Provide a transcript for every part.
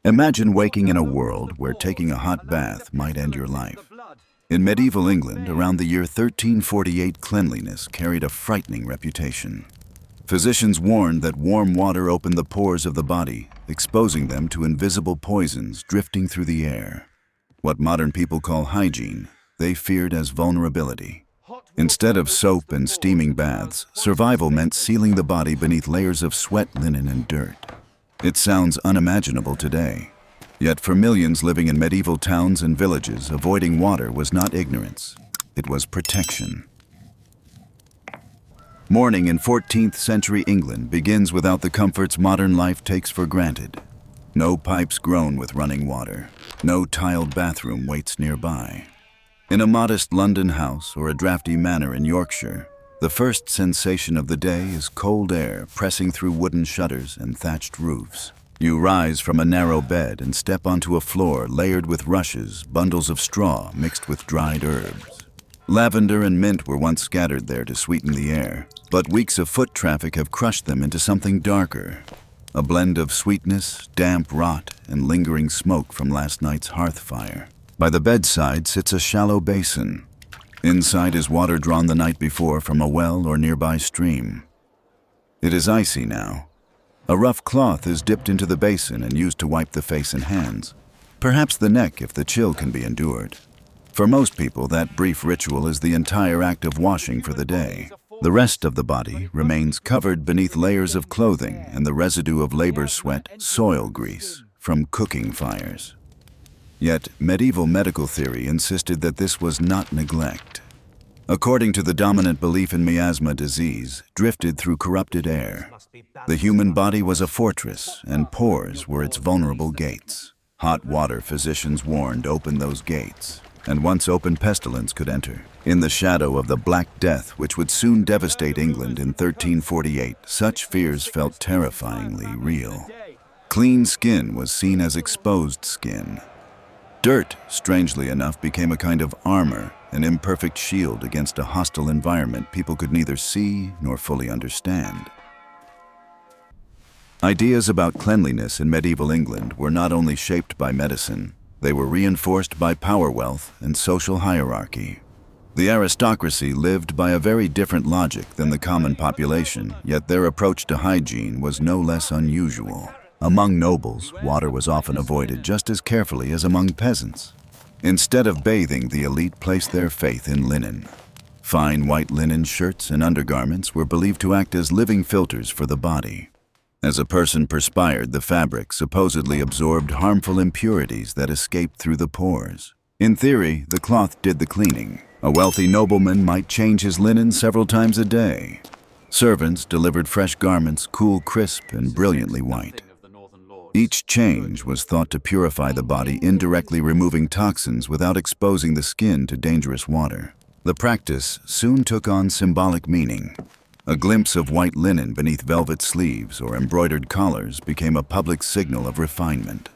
Imagine waking in a world where taking a hot bath might end your life. In medieval England, around the year 1348, cleanliness carried a frightening reputation. Physicians warned that warm water opened the pores of the body, exposing them to invisible poisons drifting through the air. What modern people call hygiene, they feared as vulnerability. Instead of soap and steaming baths, survival meant sealing the body beneath layers of sweat, linen, and dirt. It sounds unimaginable today. Yet for millions living in medieval towns and villages, avoiding water was not ignorance. It was protection. Morning in 14th century England begins without the comforts modern life takes for granted. No pipes groan with running water. No tiled bathroom waits nearby. In a modest London house or a drafty manor in Yorkshire, the first sensation of the day is cold air pressing through wooden shutters and thatched roofs. You rise from a narrow bed and step onto a floor layered with rushes, bundles of straw mixed with dried herbs. Lavender and mint were once scattered there to sweeten the air, but weeks of foot traffic have crushed them into something darker. A blend of sweetness, damp rot, and lingering smoke from last night's hearth fire. By the bedside sits a shallow basin. Inside is water drawn the night before from a well or nearby stream. It is icy now. A rough cloth is dipped into the basin and used to wipe the face and hands. Perhaps the neck if the chill can be endured. For most people, that brief ritual is the entire act of washing for the day. The rest of the body remains covered beneath layers of clothing and the residue of labor sweat, soil grease, from cooking fires. Yet, medieval medical theory insisted that this was not neglect. According to the dominant belief in miasma disease, drifted through corrupted air. The human body was a fortress, and pores were its vulnerable gates. Hot water, physicians warned, opened those gates, and once open pestilence could enter. In the shadow of the Black Death, which would soon devastate England in 1348, such fears felt terrifyingly real. Clean skin was seen as exposed skin. Dirt, strangely enough, became a kind of armor, an imperfect shield against a hostile environment people could neither see nor fully understand. Ideas about cleanliness in medieval England were not only shaped by medicine, they were reinforced by power, wealth, and social hierarchy. The aristocracy lived by a very different logic than the common population, yet their approach to hygiene was no less unusual. Among nobles, water was often avoided just as carefully as among peasants. Instead of bathing, the elite placed their faith in linen. Fine white linen shirts and undergarments were believed to act as living filters for the body. As a person perspired, the fabric supposedly absorbed harmful impurities that escaped through the pores. In theory, the cloth did the cleaning. A wealthy nobleman might change his linen several times a day. Servants delivered fresh garments, cool, crisp, and brilliantly white. Each change was thought to purify the body, indirectly removing toxins without exposing the skin to dangerous water. The practice soon took on symbolic meaning. A glimpse of white linen beneath velvet sleeves or embroidered collars became a public signal of refinement.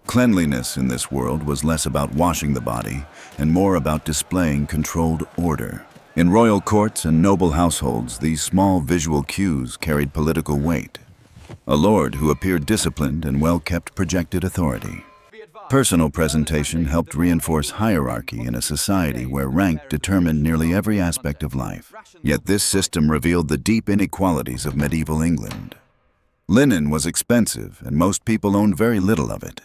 Cleanliness in this world was less about washing the body and more about displaying controlled order. In royal courts and noble households, these small visual cues carried political weight. A lord who appeared disciplined and well-kept projected authority. Personal presentation helped reinforce hierarchy in a society where rank determined nearly every aspect of life. Yet this system revealed the deep inequalities of medieval England. Linen was expensive, and most people owned very little of it.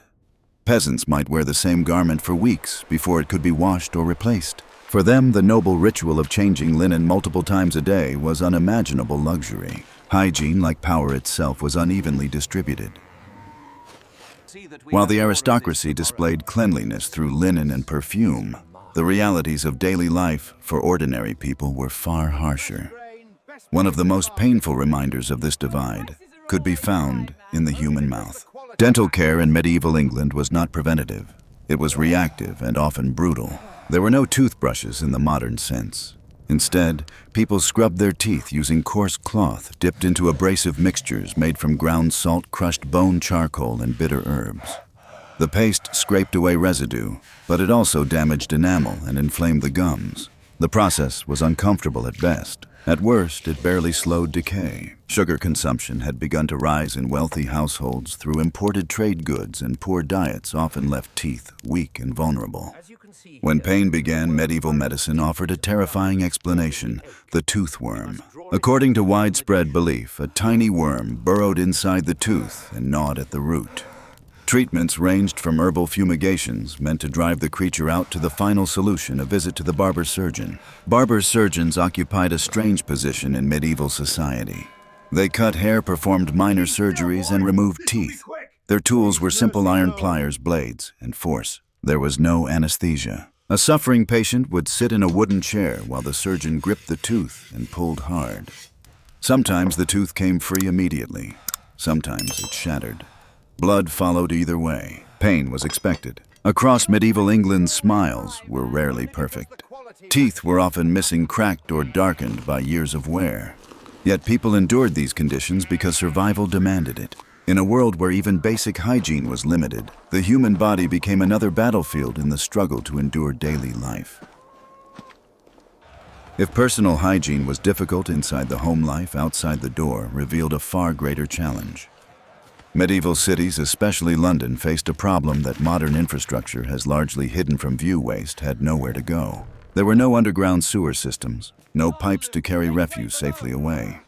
Peasants might wear the same garment for weeks before it could be washed or replaced. For them, the noble ritual of changing linen multiple times a day was unimaginable luxury. Hygiene, like power itself, was unevenly distributed. While the aristocracy displayed cleanliness through linen and perfume, the realities of daily life for ordinary people were far harsher. One of the most painful reminders of this divide could be found in the human mouth. Dental care in medieval England was not preventative. It was reactive and often brutal. There were no toothbrushes in the modern sense. Instead, people scrubbed their teeth using coarse cloth dipped into abrasive mixtures made from ground salt, crushed bone charcoal, and bitter herbs. The paste scraped away residue, but it also damaged enamel and inflamed the gums. The process was uncomfortable at best. At worst, it barely slowed decay. Sugar consumption had begun to rise in wealthy households through imported trade goods, and poor diets often left teeth weak and vulnerable. When pain began, medieval medicine offered a terrifying explanation: the tooth worm. According to widespread belief, a tiny worm burrowed inside the tooth and gnawed at the root. Treatments ranged from herbal fumigations meant to drive the creature out to the final solution, a visit to the barber surgeon. Barber surgeons occupied a strange position in medieval society. They cut hair, performed minor surgeries, and removed teeth. Their tools were simple iron pliers, blades, and force. There was no anesthesia. A suffering patient would sit in a wooden chair while the surgeon gripped the tooth and pulled hard. Sometimes the tooth came free immediately. Sometimes it shattered. Blood followed either way. Pain was expected. Across medieval England, smiles were rarely perfect. Teeth were often missing, cracked, or darkened by years of wear. Yet people endured these conditions because survival demanded it. In a world where even basic hygiene was limited, the human body became another battlefield in the struggle to endure daily life. If personal hygiene was difficult inside the home, life outside the door revealed a far greater challenge. Medieval cities, especially London, faced a problem that modern infrastructure has largely hidden from view. Waste had nowhere to go. There were no underground sewer systems, no pipes to carry refuse safely away.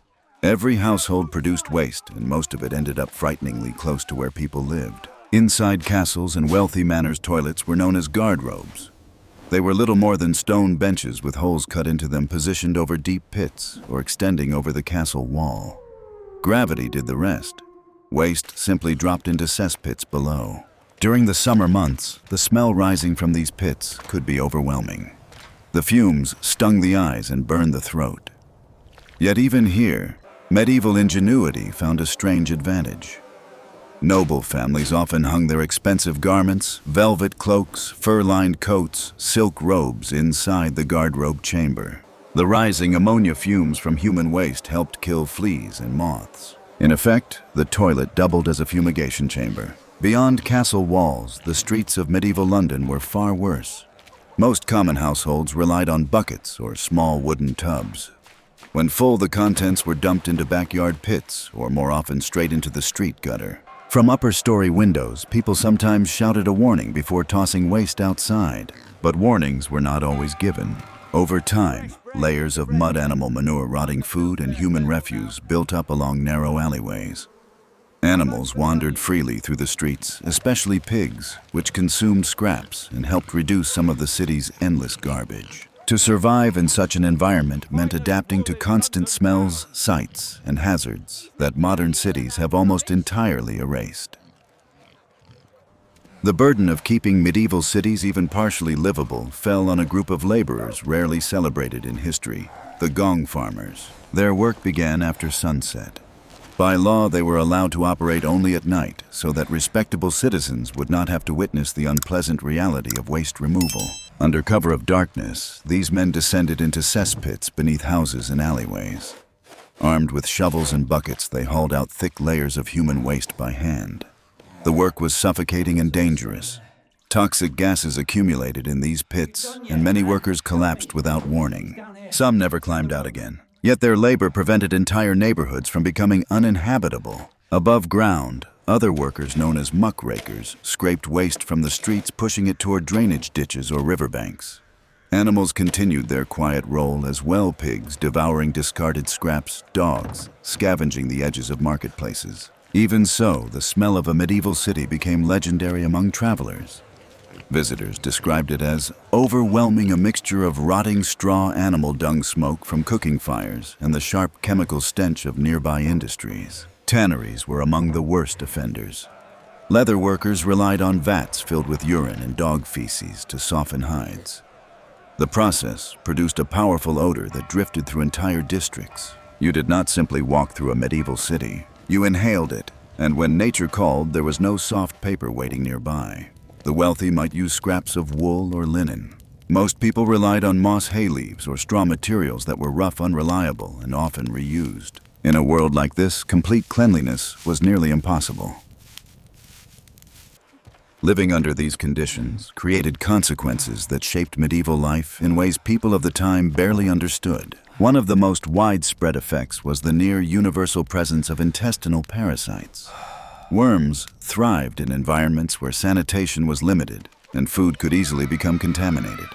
Every household produced waste, and most of it ended up frighteningly close to where people lived. Inside castles and wealthy manors, toilets were known as guardrobes. They were little more than stone benches with holes cut into them, positioned over deep pits or extending over the castle wall. Gravity did the rest. Waste simply dropped into cesspits below. During the summer months, the smell rising from these pits could be overwhelming. The fumes stung the eyes and burned the throat. Yet even here, medieval ingenuity found a strange advantage. Noble families often hung their expensive garments, velvet cloaks, fur-lined coats, silk robes inside the guardrobe chamber. The rising ammonia fumes from human waste helped kill fleas and moths. In effect, the toilet doubled as a fumigation chamber. Beyond castle walls, the streets of medieval London were far worse. Most common households relied on buckets or small wooden tubs. When full, the contents were dumped into backyard pits, or more often straight into the street gutter. From upper-story windows, people sometimes shouted a warning before tossing waste outside. But warnings were not always given. Over time, layers of mud, animal manure, rotting food, and human refuse built up along narrow alleyways. Animals wandered freely through the streets, especially pigs, which consumed scraps and helped reduce some of the city's endless garbage. To survive in such an environment meant adapting to constant smells, sights, and hazards that modern cities have almost entirely erased. The burden of keeping medieval cities even partially livable fell on a group of laborers rarely celebrated in history, the gong farmers. Their work began after sunset. By law, they were allowed to operate only at night so that respectable citizens would not have to witness the unpleasant reality of waste removal. Under cover of darkness, these men descended into cesspits beneath houses and alleyways. Armed with shovels and buckets, they hauled out thick layers of human waste by hand. The work was suffocating and dangerous. Toxic gases accumulated in these pits, and many workers collapsed without warning. Some never climbed out again. Yet their labor prevented entire neighborhoods from becoming uninhabitable. Above ground, other workers, known as muckrakers, scraped waste from the streets, pushing it toward drainage ditches or riverbanks. Animals continued their quiet role as well: pigs devouring discarded scraps, dogs scavenging the edges of marketplaces. Even so, the smell of a medieval city became legendary among travelers. Visitors described it as overwhelming, a mixture of rotting straw, animal dung smoke from cooking fires, and the sharp chemical stench of nearby industries. Tanneries were among the worst offenders. Leather workers relied on vats filled with urine and dog feces to soften hides. The process produced a powerful odor that drifted through entire districts. You did not simply walk through a medieval city. You inhaled it, and when nature called, there was no soft paper waiting nearby. The wealthy might use scraps of wool or linen. Most people relied on moss, hay leaves, or straw materials that were rough, unreliable, and often reused. In a world like this, complete cleanliness was nearly impossible. Living under these conditions created consequences that shaped medieval life in ways people of the time barely understood. One of the most widespread effects was the near-universal presence of intestinal parasites. Worms thrived in environments where sanitation was limited and food could easily become contaminated.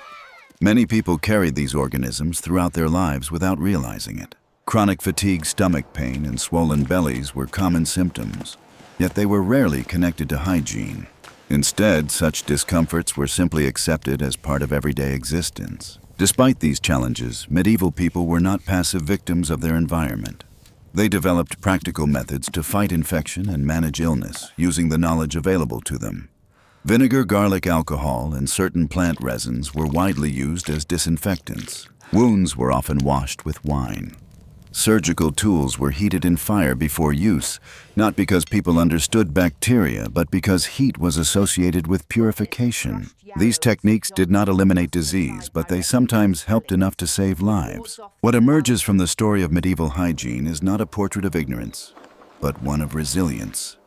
Many people carried these organisms throughout their lives without realizing it. Chronic fatigue, stomach pain, and swollen bellies were common symptoms, yet they were rarely connected to hygiene. Instead, such discomforts were simply accepted as part of everyday existence. Despite these challenges, medieval people were not passive victims of their environment. They developed practical methods to fight infection and manage illness using the knowledge available to them. Vinegar, garlic, alcohol, and certain plant resins were widely used as disinfectants. Wounds were often washed with wine. Surgical tools were heated in fire before use, not because people understood bacteria, but because heat was associated with purification. These techniques did not eliminate disease, but they sometimes helped enough to save lives. What emerges from the story of medieval hygiene is not a portrait of ignorance, but one of resilience.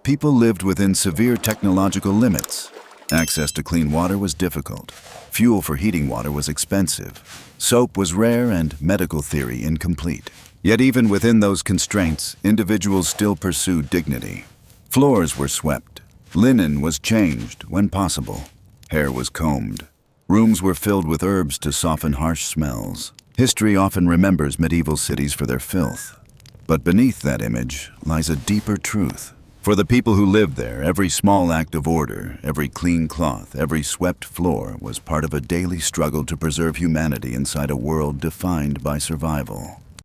People lived within severe technological limits. Access to clean water was difficult. Fuel for heating water was expensive. Soap was rare and medical theory incomplete. Yet even within those constraints, individuals still pursued dignity. Floors were swept. Linen was changed when possible. Hair was combed. Rooms were filled with herbs to soften harsh smells. History often remembers medieval cities for their filth. But beneath that image lies a deeper truth. For the people who lived there, every small act of order, every clean cloth, every swept floor was part of a daily struggle to preserve humanity inside a world defined by survival.